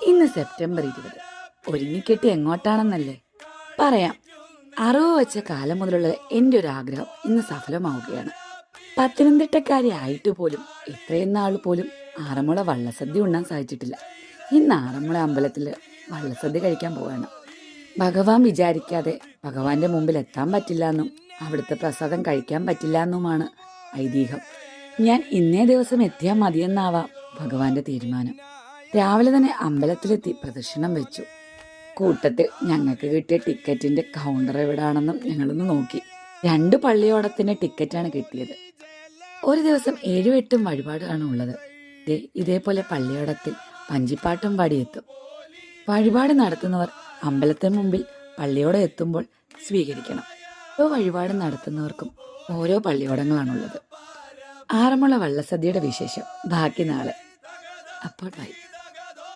ഇന്ന് സെപ്റ്റംബർ 20. ഒരുങ്ങിക്കെട്ടി എങ്ങോട്ടാണെന്നല്ലേ പറയാം. അറിവ് വെച്ച കാലം മുതലുള്ള എൻ്റെ ഒരു ആഗ്രഹം ഇന്ന് സഫലമാവുകയാണ്. പത്തനംതിട്ടക്കാരി ആയിട്ട് പോലും ഇത്രയും നാൾ പോലും ആറന്മുള വള്ളസദ്യ ഉണ്ണാൻ സാധിച്ചിട്ടില്ല. ഇന്ന് ആറന്മുള അമ്പലത്തിൽ വള്ളസദ്യ കഴിക്കാൻ പോവാണ്. ഭഗവാൻ വിചാരിക്കാതെ ഭഗവാന്റെ മുമ്പിൽ എത്താൻ പറ്റില്ല എന്നും അവിടുത്തെ പ്രസാദം കഴിക്കാൻ പറ്റില്ല എന്നുമാണ് ഐതിഹ്യം. ഞാൻ ഇന്നേ ദിവസം എത്തിയാൽ മതിയെന്നാവാം ഭഗവാന്റെ തീരുമാനം. രാവിലെ തന്നെ അമ്പലത്തിലെത്തി പ്രദക്ഷിണം വെച്ചു. കൂട്ടത്തിൽ ഞങ്ങൾക്ക് കിട്ടിയ ടിക്കറ്റിന്റെ കൗണ്ടർ എവിടാണെന്നും ഞങ്ങളൊന്ന് നോക്കി. 2 പള്ളിയോടത്തിന്റെ ടിക്കറ്റാണ് കിട്ടിയത്. ഒരു ദിവസം 7-8 വഴിപാടാണ് ഉള്ളത്. ഇതേപോലെ പള്ളിയോടത്തിൽ വഞ്ചിപ്പാട്ടും പാടിയെത്തും. വഴിപാട് നടത്തുന്നവർ അമ്പലത്തിന് മുമ്പിൽ പള്ളിയോടെ എത്തുമ്പോൾ സ്വീകരിക്കണം. ഓരോ വഴിപാട് നടത്തുന്നവർക്കും ഓരോ പള്ളിയോടങ്ങളാണുള്ളത്. ആറന്മുള വള്ളസദ്യയുടെ വിശേഷം ബാക്കി നാളെ. അപ്പോൾ ബൈ.